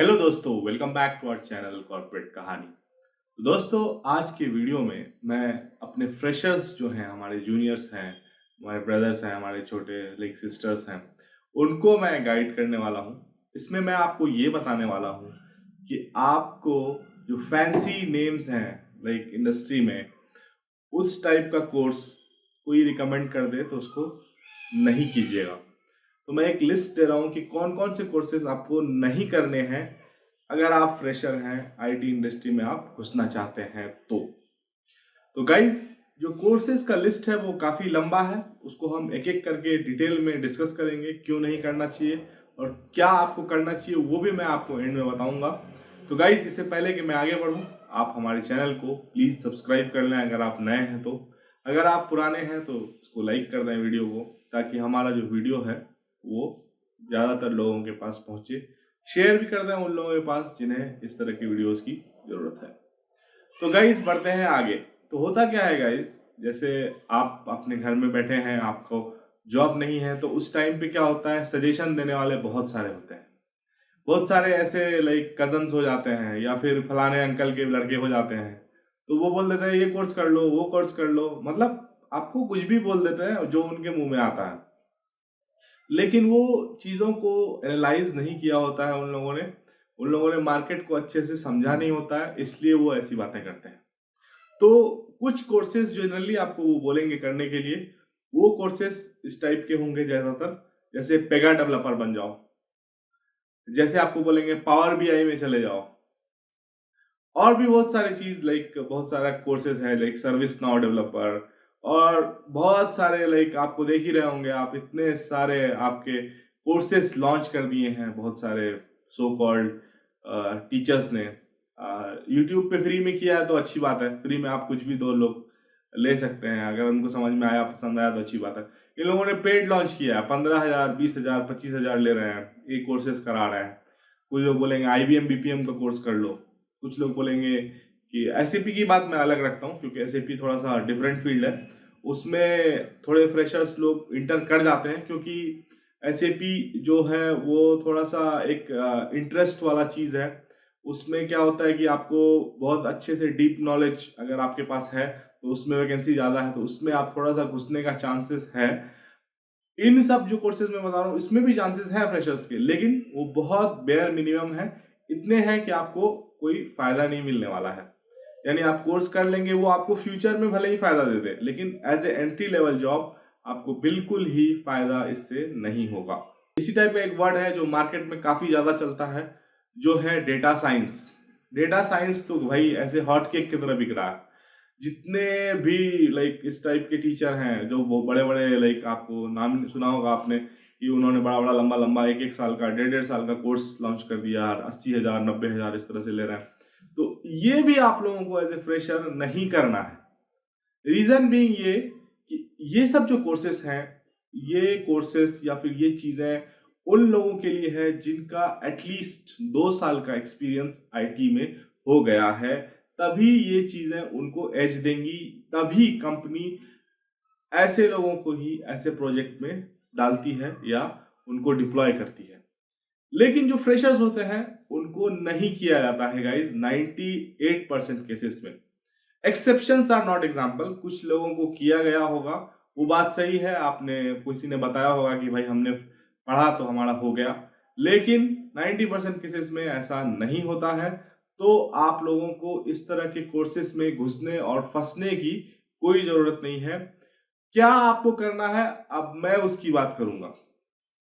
Hello दोस्तों, welcome back to our channel corporate कहानी। तो दोस्तों, आज के वीडियो में मैं अपने फ्रेशर्स जो हैं, हमारे जूनियर्स हैं, हमारे ब्रदर्स हैं, हमारे छोटे लाइक सिस्टर्स हैं, उनको मैं गाइड करने वाला हूँ। इसमें मैं आपको ये बताने वाला हूँ कि आपको जो फैंसी नेम्स हैं लाइक इंडस्ट्री में, उस टाइप का कोर्स कोई रिकमेंड कर दे तो उसको नहीं कीजिएगा। तो मैं एक लिस्ट दे रहा हूँ कि कौन कौन से कोर्सेज आपको नहीं करने हैं अगर आप फ्रेशर हैं, आईटी इंडस्ट्री में आप घुसना चाहते हैं तो गाइज, जो कोर्सेज का लिस्ट है वो काफ़ी लंबा है। उसको हम एक एक करके डिटेल में डिस्कस करेंगे, क्यों नहीं करना चाहिए और क्या आपको करना चाहिए वो भी मैं आपको एंड में बताऊंगा। तो गाइज, इससे पहले कि मैं आगे बढ़ूं, आप हमारे चैनल को प्लीज़ सब्सक्राइब कर लें अगर आप नए हैं तो। अगर आप पुराने हैं तो उसको लाइक कर दें वीडियो को, ताकि हमारा जो वीडियो है वो ज़्यादातर लोगों के पास पहुँचे। शेयर भी कर दें उन लोगों के पास जिन्हें इस तरह की वीडियोस की ज़रूरत है। तो गाइस, बढ़ते हैं आगे। तो होता क्या है गाइस, जैसे आप अपने घर में बैठे हैं, आपको जॉब नहीं है, तो उस टाइम पे क्या होता है, सजेशन देने वाले बहुत सारे होते हैं। बहुत सारे ऐसे लाइक कजन्स हो जाते हैं या फिर फलाने अंकल के लड़के हो जाते हैं, तो वो बोल देते हैं ये कोर्स कर लो, वो कोर्स कर लो, मतलब आपको कुछ भी बोल देते हैं जो उनके मुंह में आता है। लेकिन वो चीज़ों को एनालाइज नहीं किया होता है उन लोगों ने मार्केट को अच्छे से समझा नहीं होता है, इसलिए वो ऐसी बातें करते हैं। तो कुछ कोर्सेज जनरली आपको वो बोलेंगे करने के लिए, वो कोर्सेज इस टाइप के होंगे ज़्यादातर। जैसे पेगा डेवलपर बन जाओ, जैसे आपको बोलेंगे पावर बीआई में चले जाओ, और भी बहुत सारी चीज लाइक बहुत सारा कोर्सेज है लाइक सर्विस नाउ डेवलपर, और बहुत सारे लाइक आपको देख ही रहे होंगे आप, इतने सारे आपके कोर्सेज लॉन्च कर दिए हैं बहुत सारे सो कॉल्ड टीचर्स ने। यूट्यूब पे फ्री में किया है तो अच्छी बात है, फ्री में आप कुछ भी दो लोग ले सकते हैं, अगर उनको समझ में आया, पसंद आया तो अच्छी बात है। इन लोगों ने पेड लॉन्च किया है, 15,000, 20,000, 25,000 ले रहे हैं, ये कोर्सेज करा रहे हैं। कुछ लोग बोलेंगे IBM BPM का कोर्स कर लो, कुछ लोग बोलेंगे कि एसएपी की बात मैं अलग रखता हूँ क्योंकि एसएपी थोड़ा सा डिफरेंट फील्ड है, उसमें थोड़े फ्रेशर्स लोग इंटर कर जाते हैं, क्योंकि एसएपी जो है वो थोड़ा सा एक इंटरेस्ट वाला चीज़ है। उसमें क्या होता है कि आपको बहुत अच्छे से डीप नॉलेज अगर आपके पास है तो उसमें वैकेंसी ज़्यादा है, तो उसमें आप थोड़ा सा घुसने का चांसेस है। इन सब जो कोर्सेज मैं बता रहा हूँ इसमें भी चांसेस हैं फ्रेशर्स के, लेकिन वो बहुत बेयर मिनिमम है। इतने हैं कि आपको कोई फायदा नहीं मिलने वाला है। यानी आप कोर्स कर लेंगे, वो आपको फ्यूचर में भले ही फायदा दे दे, लेकिन as a entry level job आपको बिल्कुल ही फायदा इससे नहीं होगा। इसी टाइप का एक वर्ड है जो मार्केट में काफी ज्यादा चलता है, जो है डेटा साइंस। डेटा साइंस तो भाई ऐसे हॉट केक की तरह बिक रहा है। जितने भी लाइक इस टाइप के टीचर हैं, जो वो बड़े बड़े लाइक, आपको नाम सुना होगा आपने कि उन्होंने बड़ा बड़ा लंबा लंबा 1-1 साल का, 1.5-1.5 साल का कोर्स लॉन्च कर दिया, 80,000, 90,000 इस तरह से ले रहे हैं। तो ये भी आप लोगों को एज ए फ्रेशर नहीं करना है। रीजन बीइंग ये कि ये सब जो कोर्सेस हैं, ये कोर्सेस या फिर ये चीजें उन लोगों के लिए है जिनका एटलीस्ट 2 साल का एक्सपीरियंस आईटी में हो गया है। तभी ये चीजें उनको एज देंगी, तभी कंपनी ऐसे लोगों को ही ऐसे प्रोजेक्ट में डालती है या उनको डिप्लॉय करती है। लेकिन जो फ्रेशर्स होते हैं उनको नहीं किया जाता है गाइज, 98% केसेस में। एक्सेप्शंस आर नॉट एग्जाम्पल, कुछ लोगों को किया गया होगा, वो बात सही है, आपने किसी ने बताया होगा कि भाई हमने पढ़ा तो हमारा हो गया, लेकिन 90% केसेस में ऐसा नहीं होता है। तो आप लोगों को इस तरह के कोर्सेस में घुसने और फंसने की कोई जरूरत नहीं है। क्या आपको करना है, अब मैं उसकी बात करूंगा।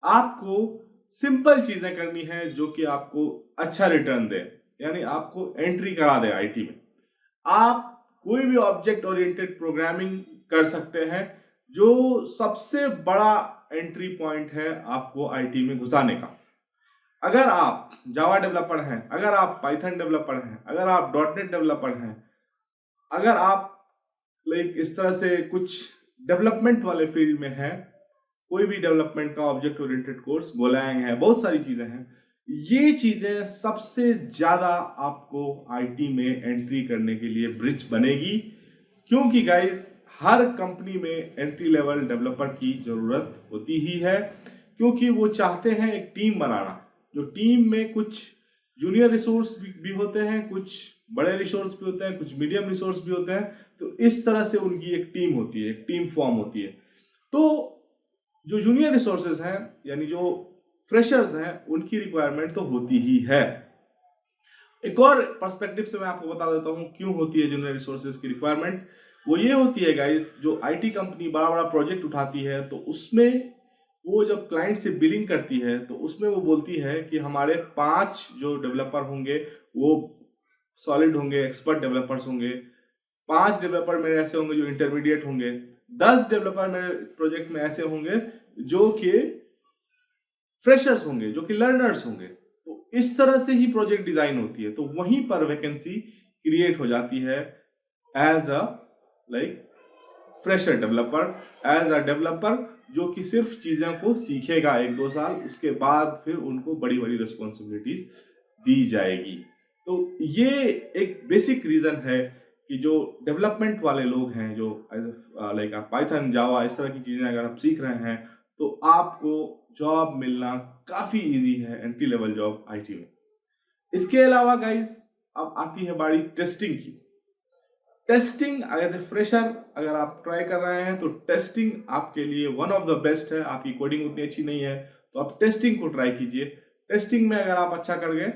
आपको सिंपल चीजें करनी है जो कि आपको अच्छा रिटर्न दे, यानी आपको एंट्री करा दे आईटी में। आप कोई भी ऑब्जेक्ट ओरिएंटेड प्रोग्रामिंग कर सकते हैं, जो सबसे बड़ा एंट्री पॉइंट है आपको आईटी में घुसाने का। अगर आप जावा डेवलपर हैं, अगर आप पाइथन डेवलपर हैं, अगर आप डॉटनेट डेवलपर हैं, अगर आप लाइक इस तरह से कुछ डेवलपमेंट वाले फील्ड में हैं, कोई भी डेवलपमेंट का ऑब्जेक्ट ओरिएंटेड कोर्स, गोलैंग है, बहुत सारी चीजें हैं, ये चीजें सबसे ज्यादा आपको आईटी में एंट्री करने के लिए ब्रिज बनेगी। क्योंकि गाइस, हर कंपनी में एंट्री लेवल डेवलपर की जरूरत होती ही है, क्योंकि वो चाहते हैं एक टीम बनाना, जो टीम में कुछ जूनियर रिसोर्स भी होते हैं, कुछ बड़े रिसोर्स भी होते हैं, कुछ मीडियम रिसोर्स भी होते हैं। तो इस तरह से उनकी एक टीम होती है, एक टीम फॉर्म होती है। तो जो जूनियर रिसोर्सेज हैं यानी जो फ्रेशर्स हैं, उनकी रिक्वायरमेंट तो होती ही है। एक और पर्सपेक्टिव से मैं आपको बता देता हूं क्यों होती है जूनियर रिसोर्सेज की रिक्वायरमेंट। वो ये होती है गाइस, जो आईटी कंपनी बड़ा बड़ा प्रोजेक्ट उठाती है तो उसमें वो जब क्लाइंट से बिलिंग करती है तो उसमें वो बोलती है कि हमारे 5 जो डेवलपर होंगे वो सॉलिड होंगे, एक्सपर्ट डेवलपर्स होंगे, 5 डेवलपर मेरे ऐसे होंगे जो इंटरमीडिएट होंगे, 10 डेवलपर मेरे प्रोजेक्ट में ऐसे होंगे जो कि फ्रेशर्स होंगे, जो कि लर्नर्स होंगे। तो इस तरह से ही प्रोजेक्ट डिजाइन होती है। तो वहीं पर वैकेंसी क्रिएट हो जाती है as a like fresher developer, as a developer जो कि सिर्फ चीजों को सीखेगा 1-2 साल, उसके बाद फिर उनको बड़ी बड़ी रिस्पॉन्सिबिलिटीज दी जाएगी। तो ये एक बेसिक रीजन है कि जो डेवलपमेंट वाले लोग हैं, जो लाइक आप पाइथन, जावा इस तरह की चीजें अगर आप सीख रहे हैं तो आपको जॉब मिलना काफी इजी है, एंट्री लेवल जॉब आईटी में। इसके अलावा गाइस अब आती है बारी टेस्टिंग की। टेस्टिंग एज ए फ्रेशर अगर आप ट्राई कर रहे हैं तो टेस्टिंग आपके लिए वन ऑफ द बेस्ट है। आपकी कोडिंग उतनी अच्छी नहीं है तो आप टेस्टिंग को ट्राई कीजिए। टेस्टिंग में अगर आप अच्छा कर गए,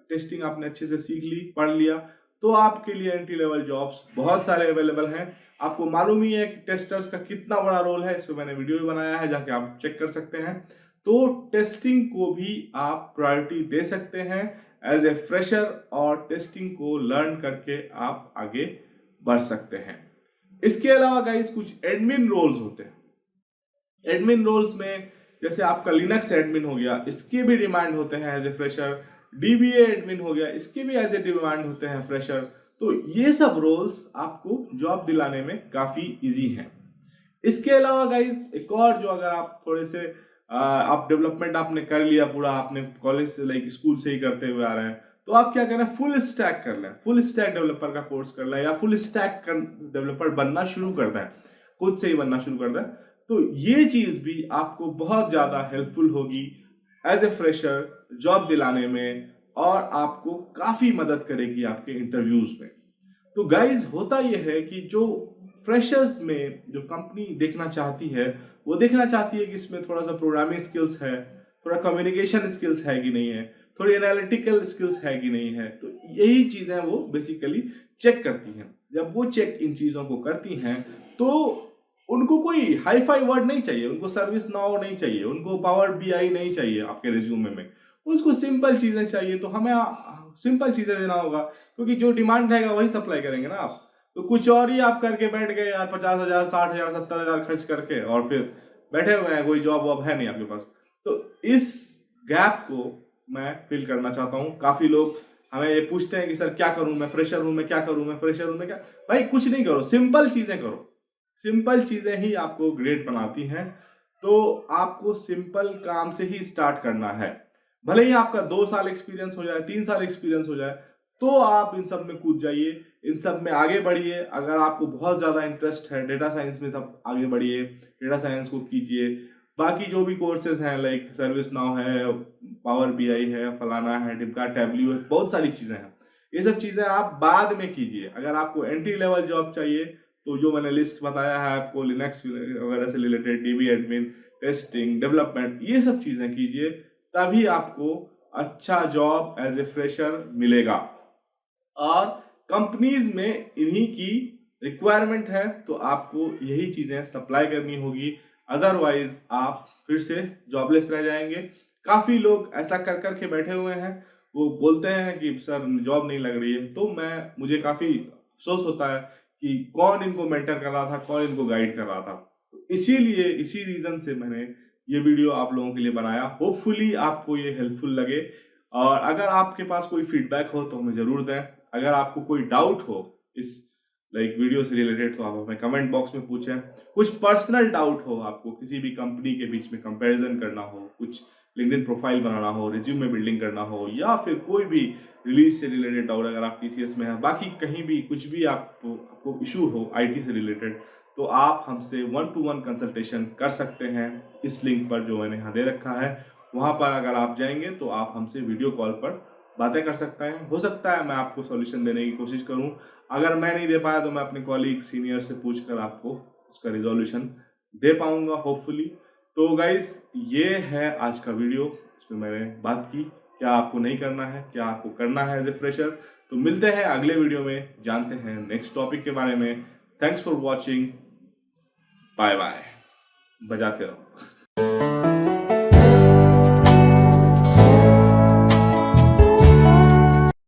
टेस्टिंग आपने अच्छे से सीख ली, पढ़ लिया, तो आपके लिए एंट्री लेवल जॉब्स बहुत सारे अवेलेबल हैं। आपको मालूम ही है कि टेस्टर्स का कितना बड़ा रोल है, इस पर मैंने वीडियो भी बनाया है, जाके आप चेक कर सकते हैं। तो टेस्टिंग को भी आप प्रायोरिटी दे सकते हैं एज ए फ्रेशर, और टेस्टिंग को लर्न करके आप आगे बढ़ सकते हैं। इसके अलावा गाइस कुछ एडमिन रोल्स होते हैं। एडमिन रोल्स में जैसे आपका लिनक्स एडमिन हो गया, इसके भी डिमांड होते हैं as a fresher. DBA admin हो गया, इसके भी एज ए डिमांड होते हैं फ्रेशर। तो ये सब रोल्स आपको जॉब दिलाने में काफी इजी हैं। इसके अलावा गाइस एक और, जो अगर आप थोड़े से आप डेवलपमेंट आपने कर लिया पूरा, आपने कॉलेज से लाइक स्कूल से ही करते हुए आ रहे हैं, तो आप क्या करें, फुल स्टैक कर लें, फुल स्टैक डेवलपर का कोर्स कर लें, या फुल स्टैक डेवलपर बनना शुरू कर दें, खुद से ही बनना शुरू कर दें। तो ये चीज भी आपको बहुत ज्यादा हेल्पफुल होगी एज ए फ्रेशर जॉब दिलाने में, और आपको काफी मदद करेगी आपके इंटरव्यूज में। तो गाइज होता यह है कि जो फ्रेशर्स में जो कंपनी देखना चाहती है, वो देखना चाहती है कि इसमें थोड़ा सा प्रोग्रामिंग स्किल्स है, थोड़ा कम्युनिकेशन स्किल्स है कि नहीं है, थोड़ी एनालिटिकल स्किल्स है कि नहीं है। तो यही चीजें वो बेसिकली चेक करती हैं। जब वो चेक इन चीजों को करती हैं तो उनको कोई हाई फाई वर्ड नहीं चाहिए, उनको सर्विस नाउ नहीं चाहिए, उनको पावर बीआई नहीं चाहिए आपके रिज्यूमे में, उसको सिंपल चीजें चाहिए। तो हमें सिंपल चीजें देना होगा, क्योंकि जो डिमांड रहेगा वही सप्लाई करेंगे ना आप। तो कुछ और ही आप करके बैठ गए यार, 50,000, 60,000, 70,000 खर्च करके, और फिर बैठे हुए हैं, कोई जॉब वॉब है नहीं आपके पास। तो इस गैप को मैं फिल करना चाहता हूँ। काफी लोग हमें ये पूछते हैं कि सर क्या करूं, मैं फ्रेशर हूं, मैं क्या करूं, मैं फ्रेशर हूं, मैं क्या। भाई कुछ नहीं करो, सिंपल चीजें करो। सिंपल चीजें ही आपको ग्रेट बनाती हैं। तो आपको सिंपल काम से ही स्टार्ट करना है। भले ही आपका 2 साल एक्सपीरियंस हो जाए, 3 साल एक्सपीरियंस हो जाए, तो आप इन सब में कूद जाइए, इन सब में आगे बढ़िए। अगर आपको बहुत ज्यादा इंटरेस्ट है डेटा साइंस में, तब आगे बढ़िए, डेटा साइंस को कीजिए। बाकी जो भी कोर्सेज हैं लाइक सर्विस नाउ है, पावर बीआई है, फलाना है, टिपका, टैबल्यू है, बहुत सारी चीजें हैं। ये सब चीजें आप बाद में कीजिए। अगर आपको एंट्री लेवल जॉब चाहिए तो जो मैंने लिस्ट बताया है आपको, लिनक्स वगैरह से related, dB admin, testing, development, ये सब चीजें कीजिए, तभी आपको अच्छा जॉब एज ए फ्रेशर मिलेगा। और कंपनीज में इन्हीं की रिक्वायरमेंट है, तो आपको यही चीजें सप्लाई करनी होगी, अदरवाइज आप फिर से जॉबलेस रह जाएंगे। काफी लोग ऐसा कर करके बैठे हुए हैं, वो बोलते हैं कि सर जॉब नहीं लग रही है। तो मुझे काफी अफसोस होता है कि कौन इनको मेंटर कर रहा था, कौन इनको गाइड कर रहा था। तो इसीलिए इसी रीजन से मैंने ये वीडियो आप लोगों के लिए बनाया। होपफुली आपको ये हेल्पफुल लगे, और अगर आपके पास कोई फीडबैक हो तो हमें जरूर दें। अगर आपको कोई डाउट हो इस लाइक वीडियो से रिलेटेड तो आप हमें कमेंट बॉक्स में पूछें। कुछ पर्सनल डाउट हो, आपको किसी भी कंपनी के बीच में कंपैरिजन करना हो, कुछ लिंक्डइन प्रोफाइल बनाना हो, रिज्यूमे बिल्डिंग करना हो, या फिर कोई भी रिलीज से रिलेटेड डाउट, अगर आप टीसीएस में हैं, बाकी कहीं भी कुछ भी आपको इशू हो आईटी से रिलेटेड, तो आप हमसे 1-to-1 कंसल्टेशन कर सकते हैं। इस लिंक पर जो मैंने यहाँ दे रखा है, वहाँ पर अगर आप जाएंगे तो आप हमसे वीडियो कॉल पर बातें कर सकते हैं। हो सकता है मैं आपको सॉल्यूशन देने की कोशिश करूं। अगर मैं नहीं दे पाया तो मैं अपने कॉलीग सीनियर से पूछ कर आपको उसका रिजोल्यूशन दे पाऊंगा होपफुली। तो गाइस ये है आज का वीडियो, इसमें मैंने बात की क्या आपको नहीं करना है, क्या आपको करना है एज ए फ्रेशर। तो मिलते हैं अगले वीडियो में, जानते हैं नेक्स्ट टॉपिक के बारे में। Thanks for watching, bye bye, बजाते रहो।